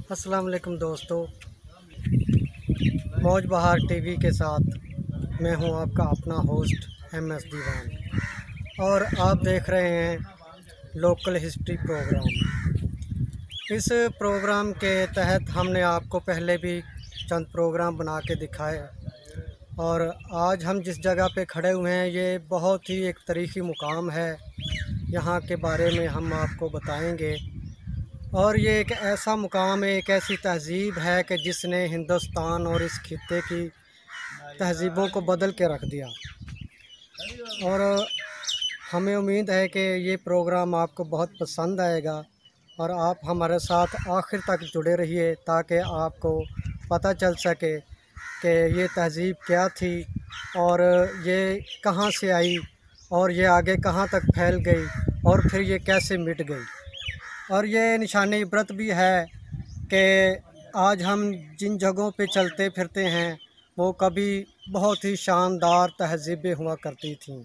अस्सलाम वालेकुम दोस्तों, मौज बहार टीवी के साथ मैं हूं आपका अपना होस्ट MS दीवान और आप देख रहे हैं लोकल हिस्ट्री प्रोग्राम। इस प्रोग्राम के तहत हमने आपको पहले भी चंद प्रोग्राम बना के दिखाए और आज हम जिस जगह पे खड़े हुए हैं ये बहुत ही एक तारीख़ी मुकाम है। यहाँ के बारे में हम आपको बताएंगे और ये एक ऐसा मुकाम है, एक ऐसी तहज़ीब है कि जिसने हिंदुस्तान और इस खित्ते की तहज़ीबों को बदल के रख दिया। और हमें उम्मीद है कि ये प्रोग्राम आपको बहुत पसंद आएगा और आप हमारे साथ आखिर तक जुड़े रहिए ताकि आपको पता चल सके कि ये तहज़ीब क्या थी और ये कहाँ से आई और ये आगे कहाँ तक फैल गई और फिर ये कैसे मिट गई। और ये निशान इबरत भी है कि आज हम जिन जगहों पे चलते फिरते हैं वो कभी बहुत ही शानदार तहज़ीबें हुआ करती थीं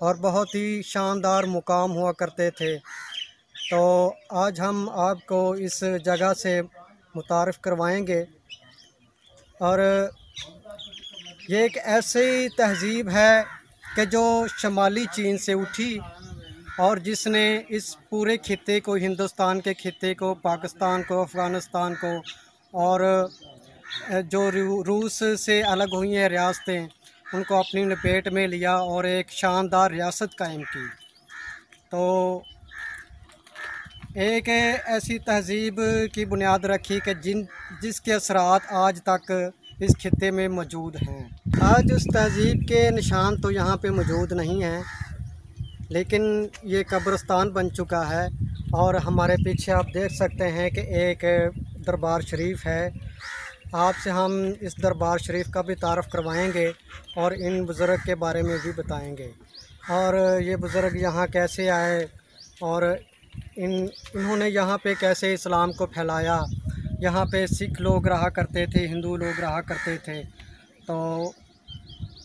और बहुत ही शानदार मुकाम हुआ करते थे। तो आज हम आपको इस जगह से मुतारिफ़ करवाएंगे और ये एक ऐसी तहज़ीब है कि जो शुमाली चीन से उठी और जिसने इस पूरे खित्ते को, हिंदुस्तान के खित्ते को, पाकिस्तान को, अफ़गानिस्तान को और जो रूस से अलग हुई हैं रियासतें, उनको अपनी लपेट में लिया और एक शानदार रियासत कायम की। तो एक ऐसी तहज़ीब की बुनियाद रखी कि जिसके असरात आज तक इस खित्ते में मौजूद हैं। आज उस तहज़ीब के निशान तो यहाँ पे मौजूद नहीं हैं, लेकिन ये कब्रिस्तान बन चुका है। और हमारे पीछे आप देख सकते हैं कि एक दरबार शरीफ है। आपसे हम इस दरबार शरीफ का भी तारफ़ करवाएंगे और इन बुज़ुर्ग के बारे में भी बताएंगे और ये बुज़ुर्ग यहाँ कैसे आए और इन्होंने यहाँ पे कैसे इस्लाम को फैलाया। यहाँ पे सिख लोग रहा करते थे, हिंदू लोग रहा करते थे, तो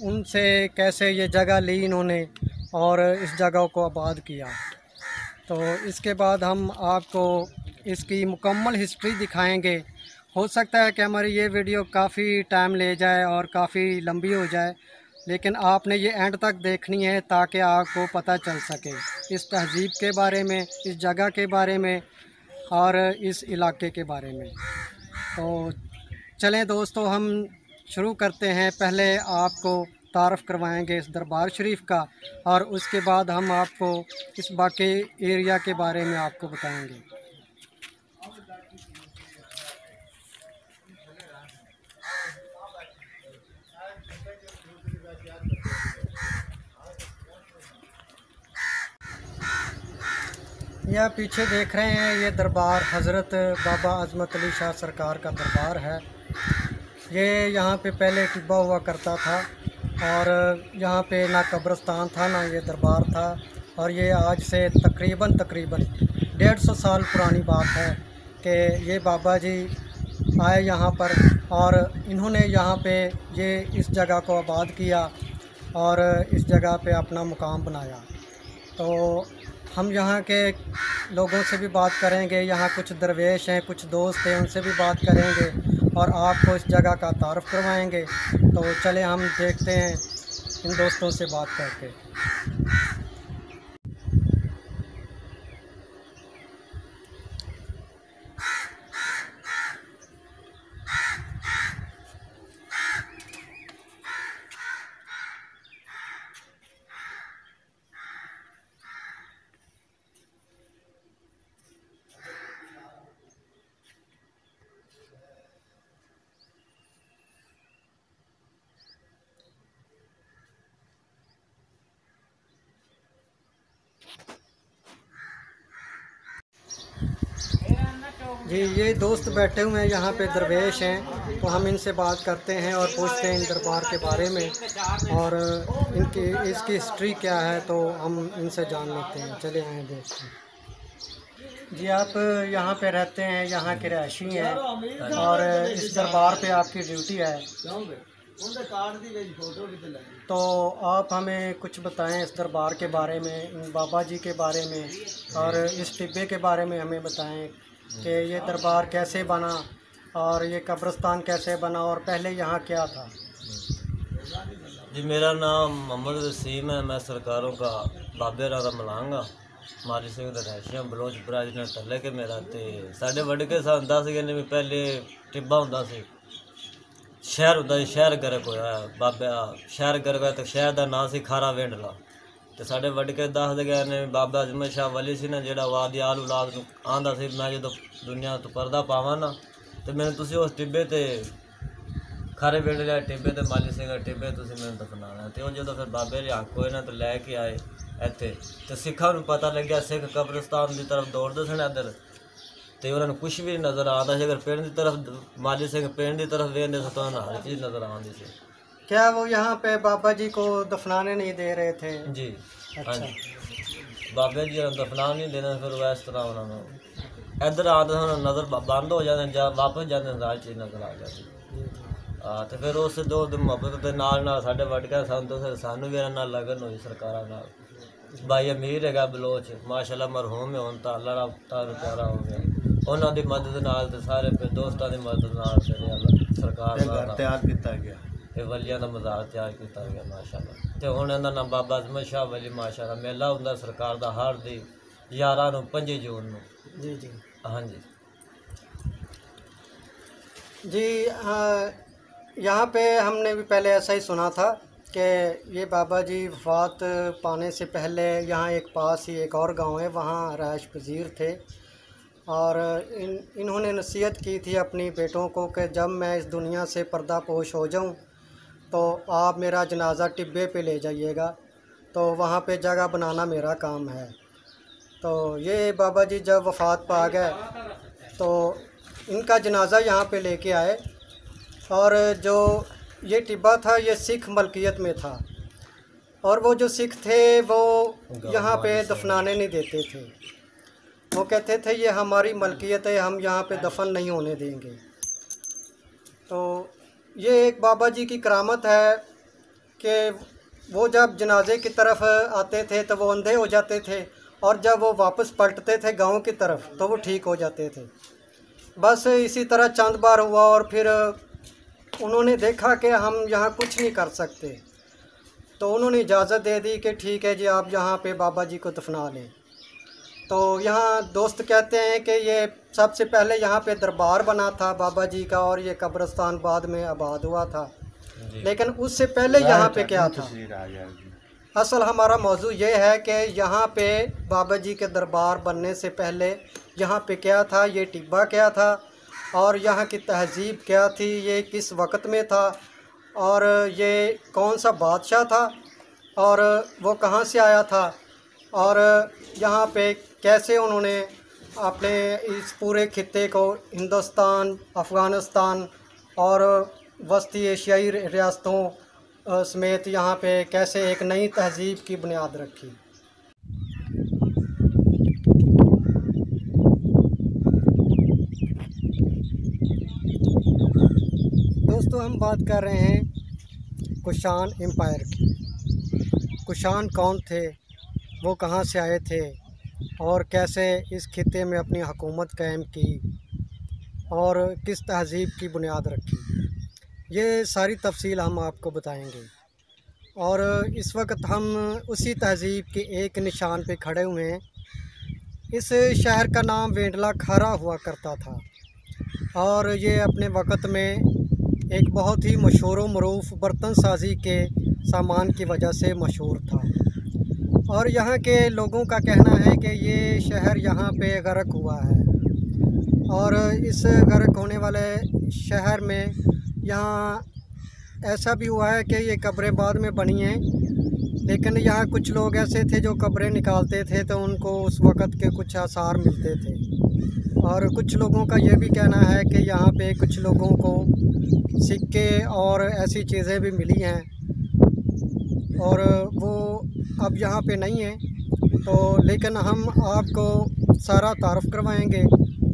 उनसे कैसे ये जगह ली इन्होंने और इस जगह को आबाद किया। तो इसके बाद हम आपको इसकी मुकम्मल हिस्ट्री दिखाएंगे। हो सकता है कि हमारी ये वीडियो काफ़ी टाइम ले जाए और काफ़ी लंबी हो जाए, लेकिन आपने ये एंड तक देखनी है ताकि आपको पता चल सके इस तहज़ीब के बारे में, इस जगह के बारे में और इस इलाके के बारे में। तो चलें दोस्तों, हम शुरू करते हैं। पहले आपको तारफ़ करवाएंगे इस दरबार शरीफ का और उसके बाद हम आपको इस बाकी एरिया के बारे में आपको बताएंगे। यह पीछे देख रहे हैं, ये दरबार हज़रत बाबा अज़मत अली शाह सरकार का दरबार है। ये यहाँ पे पहले टिब्बा हुआ करता था और यहाँ पे ना कब्रिस्तान था ना ये दरबार था। और ये आज से तकरीबन 150 साल पुरानी बात है कि ये बाबा जी आए यहाँ पर और इन्होंने यहाँ पे ये इस जगह को आबाद किया और इस जगह पे अपना मुकाम बनाया। तो हम यहाँ के लोगों से भी बात करेंगे, यहाँ कुछ दरवेश हैं, कुछ दोस्त हैं, उनसे भी बात करेंगे और आपको इस जगह का तारफ़ करवाएंगे। तो चले हम देखते हैं इन दोस्तों से बात करके। जी, ये दोस्त बैठे हुए हैं यहाँ पे, दरवेश हैं, तो हम इनसे बात करते हैं और पूछते हैं इन दरबार के बारे में और इनकी इसकी हिस्ट्री क्या है, तो हम इनसे जान लेते हैं। चले आए देखते हैं। जी, आप यहाँ पे रहते हैं, यहाँ के रहायशी हैं और इस दरबार पे आपकी ड्यूटी है, तो आप हमें कुछ बताएं इस दरबार के बारे में, इन बाबा जी के बारे में और इस टिब्बे के बारे में हमें बताएं कि ये दरबार कैसे बना और ये कब्रिस्तान कैसे बना और पहले यहाँ क्या था। जी मेरा नाम मोहम्मद वसीम है। मैं सरकारों का बाबे राधा मलांगा माली सिंह रहायशियां बलोच बराज ने टले के मेरा ते साढ़े वड़ के सन 10 गने में पहले टिब्बा हुंदा सी, शहर हुंदा सी, शहर गरक होया बाबा शहर गरक होया ते शहर दा नाम सी खारा वेंडला। ते साढ़े वड़ के 10 गए ने बाबा अजमत शाह वली सी ना जेड़ा वादी आल औलाद नूं आंदा सी मैं जो दुनिया तो पर्दा पावां ना ते मैंने तुसीं उस टिब्बे ते खारे वेंडले टिब्बे ते माली सिंह टिब्बे तुसीं मैंने दफनाना ते उह जदों फिर बाबे दे हक होए ना तो लैके आए ਇੱਥੇ ਤੇ ਸਿੱਖਾਂ ਨੂੰ ਪਤਾ ਲੱਗਿਆ ਸਿੱਖ ਕਬਰਸਤਾਨ ਦੀ ਤਰਫ ਦੌੜਦੇ ਸਨ ਇੱਧਰ ਤੇ ਉਹਨਾਂ ਨੂੰ ਕੁਝ ਵੀ ਨਜ਼ਰ ਆਉਂਦਾ ਸੀ। ਅਗਰ ਪਿੰਡ ਦੀ ਤਰਫ ਮਾਲੀ ਸਿੰਘ ਪਿੰਡ ਦੀ ਤਰਫ ਵੇਖਦੇ ਸੀ ਤਾਂ ਹਰ ਚੀਜ਼ ਨਜ਼ਰ ਆਉਂਦੀ ਸੀ। क्या वो यहाँ पे बाबा जी को दफनाने नहीं दे रहे थे? जी हाँ अच्छा। जी बाबे जी ਨੂੰ ਦਫਨਾ ਨਹੀਂ ਦੇਣਾ ਫਿਰ ਉਹ ਇਸ ਤਰ੍ਹਾਂ ਉਹਨਾਂ ਨੂੰ ਇੱਧਰ ਆਉਂਦੇ ਸਨ ਨਜ਼ਰ ਬੰਦ ਹੋ ਜਾਂਦੇ ਜਾਂ ਵਾਪਸ ਜਾਂਦੇ ਹਰ ਚੀਜ਼ ਨਜ਼ਰ ਆ ਜਾਂਦੀ। ਹਾਂ ਤੇ ਫਿਰ ਉਸ ਦੋ ਮੁਹੱਬਤ ਦੇ ਨਾਲ ਸਾਡੇ ਵੱਡ ਕੇ ਸਾਨੂੰ ਵੀ ਇਹਨਾਂ ਨਾਲ ਲਗਨ ਹੋਈ ਸਰਕਾਰਾਂ ਨਾਲ। भाई अमीर है बलोच माशाल्लाह मरहूम है हुण तां अल्लाह दा तारू प्यारा हो गया उन्हां दी मदद नाल ते सारे दोस्तां दी मदद नाल सरकार दा तैयार कीता गया ते वलियां दा मज़ार तैयार कीता गया माशाल्लाह। ते हुण इहदा नाम बाबा अजमत शाह वली माशाल्लाह मेला हुंदा सरकार दा हर दी 11 नूं 5 जून नूं। जी जी हाँ जी जी यहाँ पे हमने भी पहले ऐसा ही सुना था कि ये बाबा जी वफ़ात पाने से पहले यहाँ एक पास ही एक और गांव है वहाँ रहायश पजीर थे और इन्होंने नसीहत की थी अपनी बेटों को कि जब मैं इस दुनिया से पर्दापोश हो जाऊँ तो आप मेरा जनाजा टिब्बे पे ले जाइएगा, तो वहाँ पे जगह बनाना मेरा काम है। तो ये बाबा जी जब वफ़ात पा गए तो इनका जनाजा यहाँ पे लेके आए और जो ये टिब्बा था ये सिख मलकियत में था और वो जो सिख थे वो यहाँ पे दफनाने नहीं देते थे। वो कहते थे ये हमारी मलकियत है, हम यहाँ पे दफन नहीं होने देंगे। तो ये एक बाबा जी की करामत है कि वो जब जनाजे की तरफ आते थे तो वो अंधे हो जाते थे और जब वो वापस पलटते थे गांव की तरफ तो वो ठीक हो जाते थे। बस इसी तरह चंद बार हुआ और फिर उन्होंने देखा कि हम यहाँ कुछ नहीं कर सकते तो उन्होंने इजाज़त दे दी कि ठीक है जी आप यहाँ पे बाबा जी को दफना लें। तो यहाँ दोस्त कहते हैं कि ये सबसे पहले यहाँ पे दरबार बना था बाबा जी का और ये कब्रिस्तान बाद में आबाद हुआ था, लेकिन उससे पहले यहाँ पे क्या था। असल हमारा मौजू ये है कि यहाँ पे बाबा जी के दरबार बनने से पहले यहाँ पे क्या था, ये टिब्बा क्या था और यहाँ की तहज़ीब क्या थी, ये किस वक्त में था और ये कौन सा बादशाह था और वो कहाँ से आया था और यहाँ पे कैसे उन्होंने अपने इस पूरे खित्ते को हिंदुस्तान, अफ़गानिस्तान और वस्ती एशियाई रियासतों समेत यहाँ पे कैसे एक नई तहज़ीब की बुनियाद रखी। दोस्तों हम बात कर रहे हैं कुशान एम्पायर की। कुशान कौन थे, वो कहाँ से आए थे और कैसे इस खित्ते में अपनी हुकूमत कायम की और किस तहज़ीब की बुनियाद रखी, ये सारी तफसील हम आपको बताएंगे। और इस वक्त हम उसी तहज़ीब के एक निशान पे खड़े हुए हैं। इस शहर का नाम वेंडला खारा हुआ करता था और ये अपने वक़्त में एक बहुत ही मशहूर व मरूफ बर्तन साजी के सामान की वजह से मशहूर था। और यहाँ के लोगों का कहना है कि ये शहर यहाँ पे गर्क हुआ है और इस गर्क होने वाले शहर में यहाँ ऐसा भी हुआ है कि ये कब्रें बाद में बनी हैं, लेकिन यहाँ कुछ लोग ऐसे थे जो कब्रें निकालते थे तो उनको उस वक़्त के कुछ आसार मिलते थे। और कुछ लोगों का ये भी कहना है कि यहाँ पे कुछ लोगों को सिक्के और ऐसी चीज़ें भी मिली हैं और वो अब यहाँ पे नहीं है। तो लेकिन हम आपको सारा तारफ़ करवाएंगे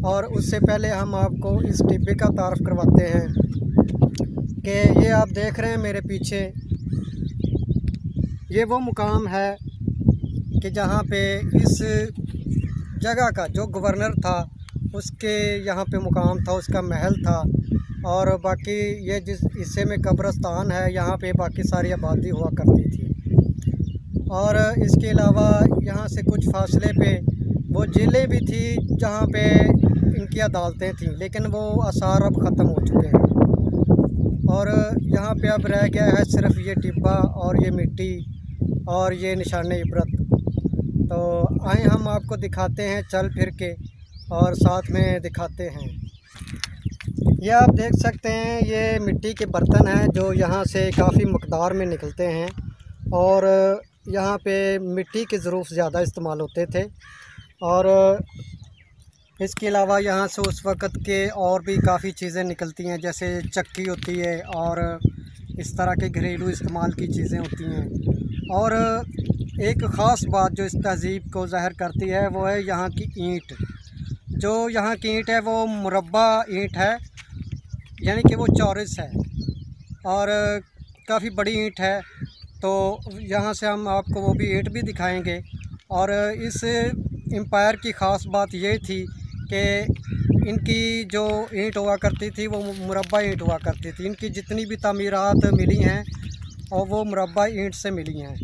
और उससे पहले हम आपको इस टिब्बे का तारफ़ करवाते हैं कि ये आप देख रहे हैं मेरे पीछे, ये वो मुकाम है कि जहाँ पे इस जगह का जो गवर्नर था उसके यहाँ पे मुकाम था, उसका महल था। और बाकी ये जिस हिस्से में कब्रिस्तान है, यहाँ पे बाकी सारी आबादी हुआ करती थी। और इसके अलावा यहाँ से कुछ फासले पे वो जेलें भी थी जहाँ पे इनकी अदालतें थीं, लेकिन वो आसार अब ख़त्म हो चुके हैं। और यहाँ पे अब रह गया है सिर्फ ये टिब्बा और ये मिट्टी और ये निशान इबरत। तो आए हम आपको दिखाते हैं चल फिर के और साथ में दिखाते हैं। ये आप देख सकते हैं, ये मिट्टी के बर्तन हैं जो यहाँ से काफ़ी मकदार में निकलते हैं। और यहाँ पे मिट्टी के ज़रूफ़ ज़्यादा इस्तेमाल होते थे। और इसके अलावा यहाँ से उस वक़्त के और भी काफ़ी चीज़ें निकलती हैं, जैसे चक्की होती है और इस तरह के घरेलू इस्तेमाल की चीज़ें होती हैं। और एक ख़ास बात जो इस तहज़ीब को ज़ाहिर करती है वो है यहाँ की ईंट। जो यहाँ की ईंट है वो मुरब्बा ईंट है, यानी कि वो चौरस है और काफ़ी बड़ी ईंट है। तो यहाँ से हम आपको वो भी ईंट भी दिखाएंगे। और इस एम्पायर की ख़ास बात ये थी कि इनकी जो ईंट हुआ करती थी वो मुरब्बा ईंट हुआ करती थी। इनकी जितनी भी तामीरात मिली हैं और वो मुरब्बा ईंट से मिली हैं।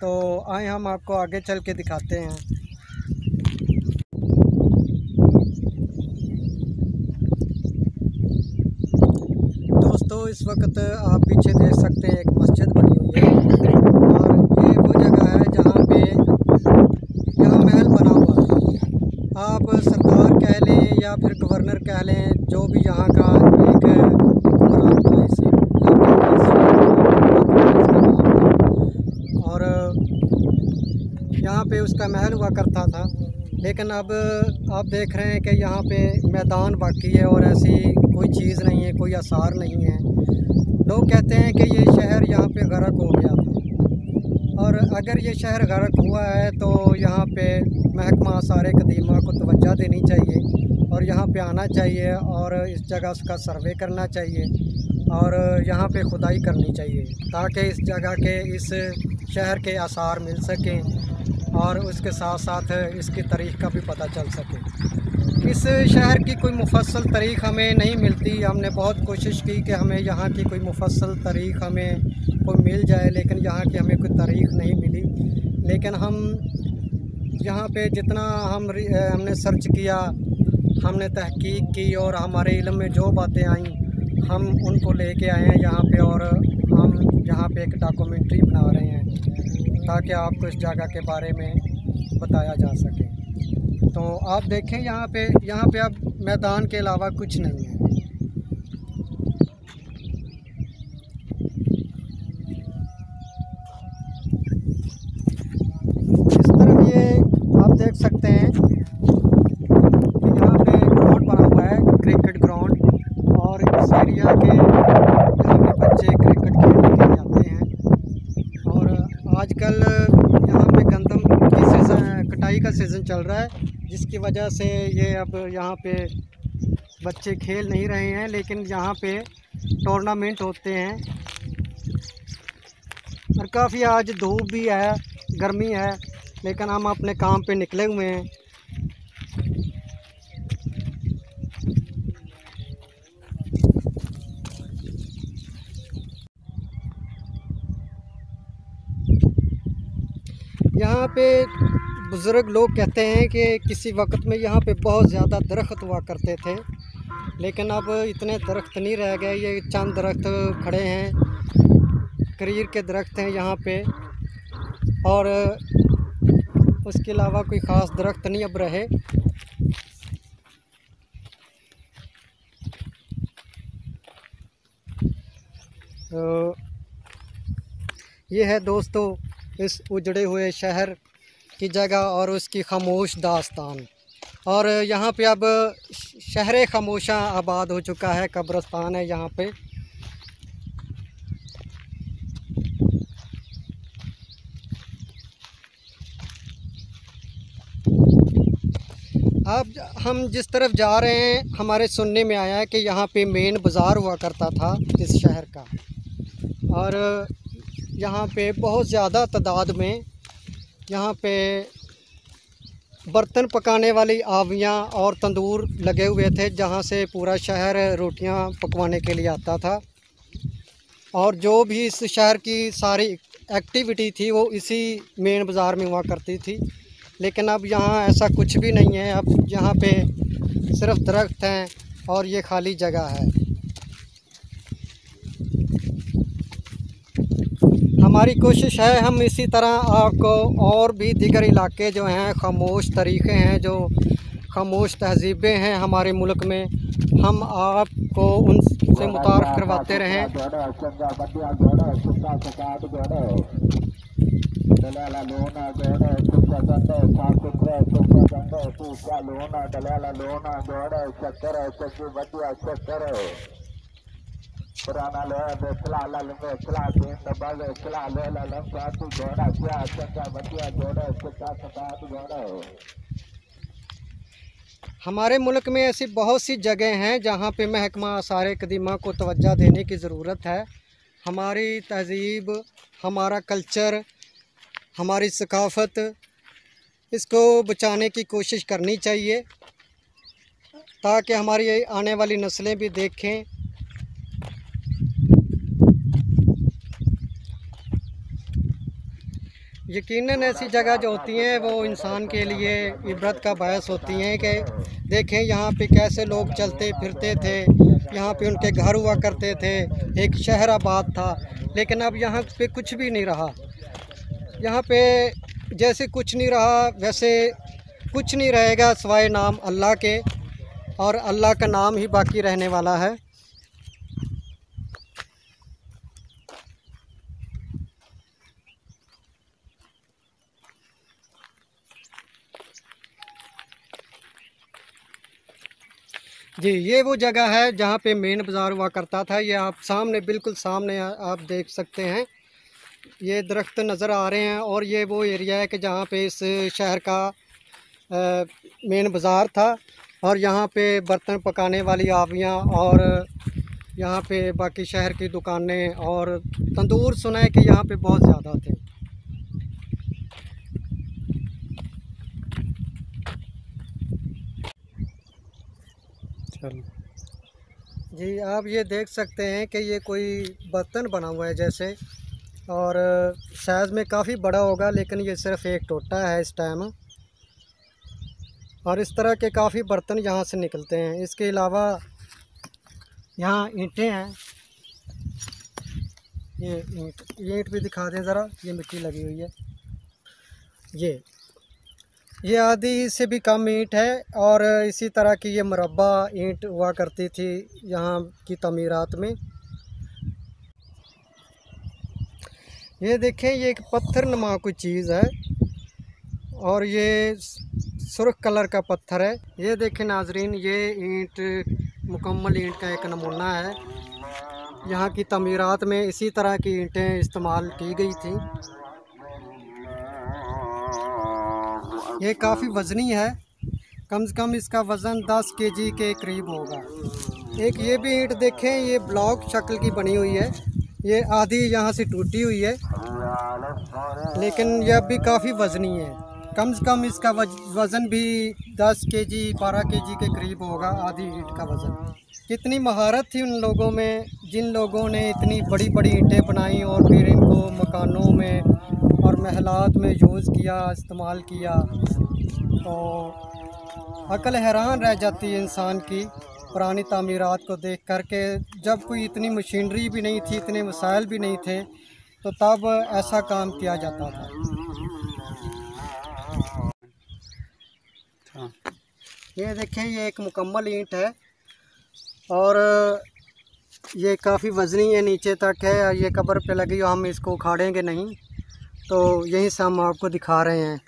तो आए हम आपको आगे चल के दिखाते हैं। दोस्तों, इस वक्त आप पीछे देख सकते हैं एक मस्जिद बनी हुई है और ये वो जगह है जहाँ पे यहाँ महल बना हुआ है। आप सरदार कह लें या फिर गवर्नर कह लें, जो भी यहाँ का एक हुक्मरान था इसी और यहाँ पे उसका महल हुआ करता था। लेकिन अब आप देख रहे हैं कि यहाँ पे मैदान बाकी है और ऐसी कोई चीज़ नहीं है, कोई आसार नहीं है। लोग कहते हैं कि ये शहर यहाँ पे गर्क हो गया था। और अगर ये शहर गर्क हुआ है तो यहाँ पे महकमा आसार कदीमा को तवज्जो देनी चाहिए और यहाँ पे आना चाहिए और इस जगह का सर्वे करना चाहिए और यहाँ पे खुदाई करनी चाहिए, ताकि इस जगह के, इस शहर के आसार मिल सकें और उसके साथ साथ इसकी तारीख़ का भी पता चल सके। इस शहर की कोई मुफस्सल तारीख़ हमें नहीं मिलती। हमने बहुत कोशिश की कि हमें यहाँ की कोई मुफस्सल तारीख़ हमें कोई मिल जाए, लेकिन यहाँ की हमें कोई तारीख़ नहीं मिली। लेकिन हम यहाँ पे जितना हमने सर्च किया, हमने तहकीक की और हमारे इल्म में जो बातें आईं हम उनको लेके आए हैं यहाँ पे। और हम यहाँ पे एक डॉक्यूमेंट्री बना रहे हैं ताकि आपको इस जगह के बारे में बताया जा सके। तो आप देखें यहाँ पे अब मैदान के अलावा कुछ नहीं है। इस तरफ ये आप देख सकते हैं कि यहाँ पे ग्राउंड बना हुआ है, क्रिकेट ग्राउंड। और इस एरिया के यहाँ पे बच्चे क्रिकेट खेलने के लिए आते हैं। और आजकल यहाँ पे गंदम की कटाई का सीज़न चल रहा है, जिसकी वजह से ये अब यहाँ पे बच्चे खेल नहीं रहे हैं, लेकिन यहाँ पे टूर्नामेंट होते हैं। और काफ़ी आज धूप भी है, गर्मी है, लेकिन हम अपने काम पे निकले हुए हैं। यहाँ पे बुज़ुर्ग लोग कहते हैं कि किसी वक्त में यहाँ पे बहुत ज़्यादा दरख्त हुआ करते थे, लेकिन अब इतने दरख्त नहीं रह गए। ये चंद दरख्त खड़े हैं, करीर के दरख्त हैं यहाँ पे, और उसके अलावा कोई ख़ास दरख्त नहीं अब रहे। तो ये है दोस्तों इस उजड़े हुए शहर की जगह और उसकी खामोश दास्तान। और यहाँ पे अब शहर खामोशा आबाद हो चुका है, कब्रिस्तान है यहाँ पे। अब हम जिस तरफ जा रहे हैं, हमारे सुनने में आया है कि यहाँ पे मेन बाज़ार हुआ करता था इस शहर का, और यहाँ पे बहुत ज़्यादा तादाद में यहाँ पे बर्तन पकाने वाली आवियाँ और तंदूर लगे हुए थे, जहाँ से पूरा शहर रोटियां पकवाने के लिए आता था। और जो भी इस शहर की सारी एक्टिविटी थी वो इसी मेन बाज़ार में हुआ करती थी। लेकिन अब यहाँ ऐसा कुछ भी नहीं है। अब यहाँ पे सिर्फ दरख्त हैं और ये खाली जगह है। हमारी कोशिश है हम इसी तरह आपको और भी दीगर इलाके जो हैं, खामोश तरीक़े हैं, जो खामोश तहज़ीबें हैं हमारे मुल्क में, हम आपको उनसे मुतारफ़ करवाते रहें। हमारे मुल्क में ऐसी बहुत सी जगह हैं जहाँ पे महकमा आसार कदीमा को तवज्जो देने की ज़रूरत है। हमारी तहज़ीब, हमारा कल्चर, हमारी सकाफ़त, इसको बचाने की कोशिश करनी चाहिए ताकि हमारी आने वाली नस्लें भी देखें। यकीनन ऐसी जगह जो होती हैं वो इंसान के लिए इबरत का बायस होती हैं कि देखें यहाँ पे कैसे लोग चलते फिरते थे, यहाँ पे उनके घर हुआ करते थे, एक शहर आबाद था। लेकिन अब यहाँ पे कुछ भी नहीं रहा। यहाँ पे जैसे कुछ नहीं रहा वैसे कुछ नहीं रहेगा सिवाय नाम अल्लाह के, और अल्लाह का नाम ही बाकी रहने वाला है। जी, ये वो जगह है जहाँ पे मेन बाज़ार हुआ करता था। ये आप सामने, बिल्कुल सामने आप देख सकते हैं, ये दरख्त नज़र आ रहे हैं। और ये वो एरिया है कि जहाँ पे इस शहर का मेन बाज़ार था। और यहाँ पे बर्तन पकाने वाली आवियाँ और यहाँ पे बाकी शहर की दुकानें और तंदूर, सुना है कि यहाँ पे बहुत ज़्यादा थे। जी, आप ये देख सकते हैं कि ये कोई बर्तन बना हुआ है जैसे, और साइज़ में काफ़ी बड़ा होगा, लेकिन ये सिर्फ़ एक टोटा है इस टाइम। और इस तरह के काफ़ी बर्तन यहाँ से निकलते हैं। इसके अलावा यहाँ ईंटें हैं। ये ईंट भी दिखा दें ज़रा, ये मिट्टी लगी हुई है। ये आधी से भी कम ईंट है। और इसी तरह की ये मुरब्बा ईंट हुआ करती थी यहाँ की तमीरात में। ये देखें, ये एक पत्थर नुमा कोई चीज़ है और ये सुर्ख कलर का पत्थर है। ये देखें नाजरीन, ये ईंट मुकम्मल ईंट का एक नमूना है। यहाँ की तमीरात में इसी तरह की ईंटें इस्तेमाल की गई थी। ये काफ़ी वज़नी है, कम से कम इसका वज़न 10 केजी के करीब होगा। एक ये भी ईंट देखें, ये ब्लॉक शक्ल की बनी हुई है। ये आधी यहाँ से टूटी हुई है, लेकिन यह भी काफ़ी वज़नी है। कम से कम इसका वज़न भी 10 केजी 12 केजी के करीब होगा, आधी ईंट का वज़न। कितनी महारत थी उन लोगों में जिन लोगों ने इतनी बड़ी बड़ी ईंटें बनाई और फिर इनको मकानों में और महलात में यूज़ किया, इस्तेमाल किया। तो अकल हैरान रह जाती है इंसान की पुरानी तामीरात को देख कर के। जब कोई इतनी मशीनरी भी नहीं थी, इतने वसाइल भी नहीं थे, तो तब ऐसा काम किया जाता था। ये देखें, ये एक मुकम्मल ईंट है और ये काफ़ी वज़नी है, नीचे तक है। ये कब्र पे लगी, हम इसको उखाड़ेंगे नहीं, तो यहीं से हम आपको दिखा रहे हैं।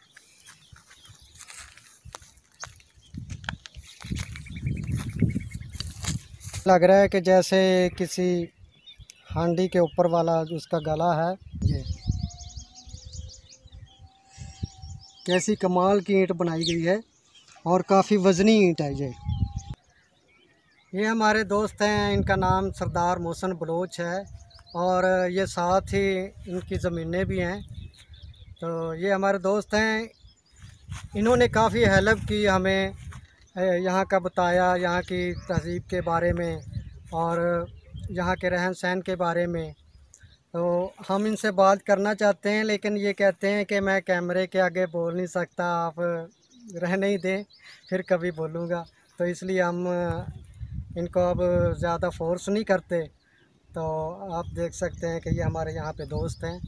लग रहा है कि जैसे किसी हांडी के ऊपर वाला उसका गला है। ये कैसी कमाल की ईंट बनाई गई है और काफ़ी वज़नी ईंट है। ये हमारे दोस्त हैं, इनका नाम सरदार मोहसिन बलोच है और ये साथ ही इनकी ज़मीनें भी हैं। तो ये हमारे दोस्त हैं, इन्होंने काफ़ी हेल्प की हमें, यहाँ का बताया, यहाँ की तहज़ीब के बारे में और यहाँ के रहन सहन के बारे में। तो हम इनसे बात करना चाहते हैं, लेकिन ये कहते हैं कि मैं कैमरे के आगे बोल नहीं सकता, आप रहने ही दें, फिर कभी बोलूँगा। तो इसलिए हम इनको अब ज़्यादा फोर्स नहीं करते। तो आप देख सकते हैं कि ये हमारे यहाँ पे दोस्त हैं।